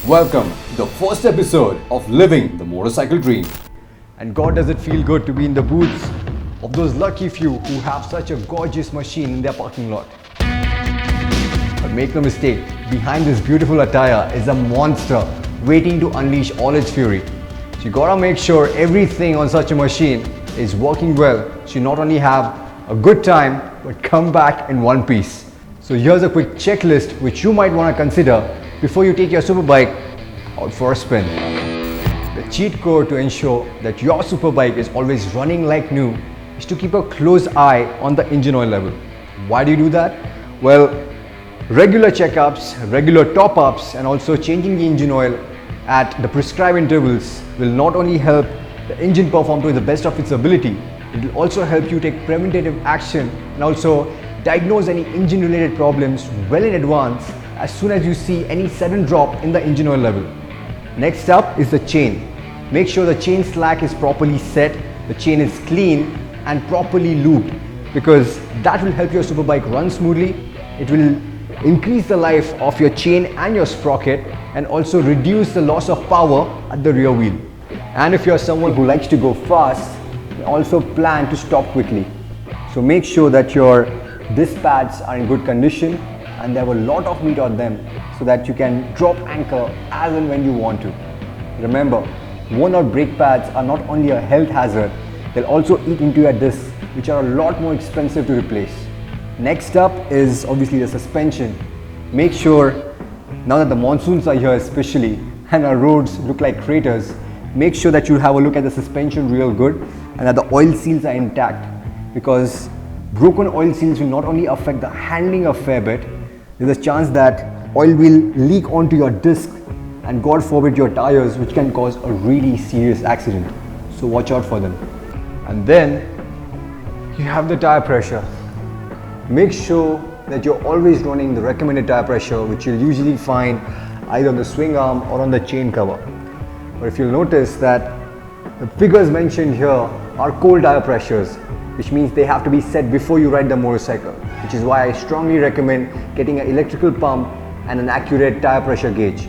Welcome to the first episode of Living the Motorcycle Dream. And God, does it feel good to be in the booths of those lucky few who have such a gorgeous machine in their parking lot. But make no mistake, behind this beautiful attire is a monster waiting to unleash all its fury. So you gotta make sure everything on such a machine is working well, so you not only have a good time but come back in one piece. So here's a quick checklist which you might want to consider before you take your superbike out for a spin. The cheat code to ensure that your superbike is always running like new is to keep a close eye on the engine oil level. Why do you do that? Well, regular checkups, regular top-ups and also changing the engine oil at the prescribed intervals will not only help the engine perform to the best of its ability, it will also help you take preventative action and also diagnose any engine related problems well in advance as soon as you see any sudden drop in the engine oil level. Next up is the chain. Make sure the chain slack is properly set, the chain is clean and properly lubed, because that will help your superbike run smoothly. It will increase the life of your chain and your sprocket and also reduce the loss of power at the rear wheel. And if you're someone who likes to go fast, you also plan to stop quickly. So make sure that your disc pads are in good condition and there have a lot of meat on them so that you can drop anchor as and when you want to. Remember, worn out brake pads are not only a health hazard, they'll also eat into your discs, which are a lot more expensive to replace. Next up is obviously the suspension. Make sure, now that the monsoons are here especially and our roads look like craters, make sure that you have a look at the suspension real good and that the oil seals are intact, because broken oil seals will not only affect the handling a fair bit, there's a chance that oil will leak onto your disc and God forbid your tires, which can cause a really serious accident. So watch out for them. And then you have the tire pressure. Make sure that you're always running the recommended tire pressure, which you'll usually find either on the swing arm or on the chain cover. But if you'll notice that the figures mentioned here are cold tire pressures, which means they have to be set before you ride the motorcycle, which is why I strongly recommend getting an electrical pump and an accurate tire pressure gauge.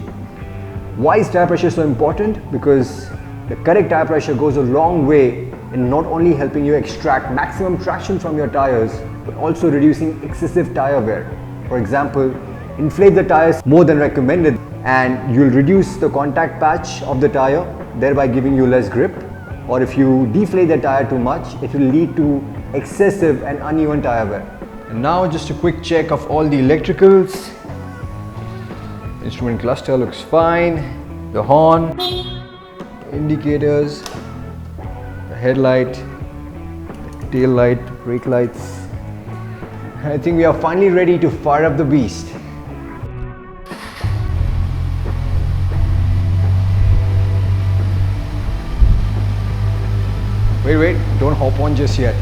Why is tire pressure so important? Because the correct tire pressure goes a long way in not only helping you extract maximum traction from your tires, but also reducing excessive tire wear. For example, inflate the tires more than recommended and you'll reduce the contact patch of the tire, thereby giving you less grip. Or if you deflate the tire too much, it will lead to excessive and uneven tire wear. And now just a quick check of all the electricals. Instrument cluster looks fine. The horn, indicators, the headlight, the tail light, brake lights. And I think we are finally ready to fire up the beast. Wait, don't hop on just yet.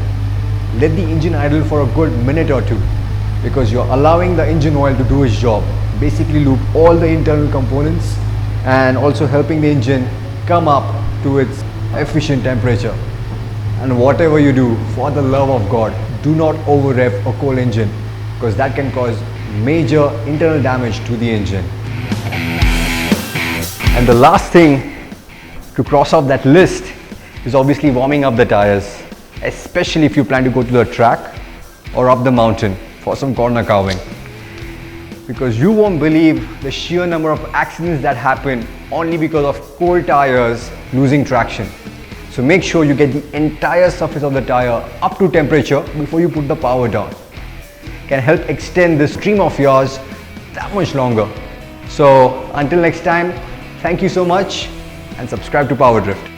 Let the engine idle for a good minute or two, because you're allowing the engine oil to do its job. Basically lube all the internal components and also helping the engine come up to its efficient temperature. And whatever you do, for the love of God, do not over rev a coal engine, because that can cause major internal damage to the engine. And the last thing to cross off that list is obviously warming up the tires, especially if you plan to go to the track or up the mountain for some corner carving. Because you won't believe the sheer number of accidents that happen only because of cold tires losing traction. So make sure you get the entire surface of the tire up to temperature before you put the power down. It can help extend this stream of yours that much longer. So until next time, thank you so much and subscribe to PowerDrift.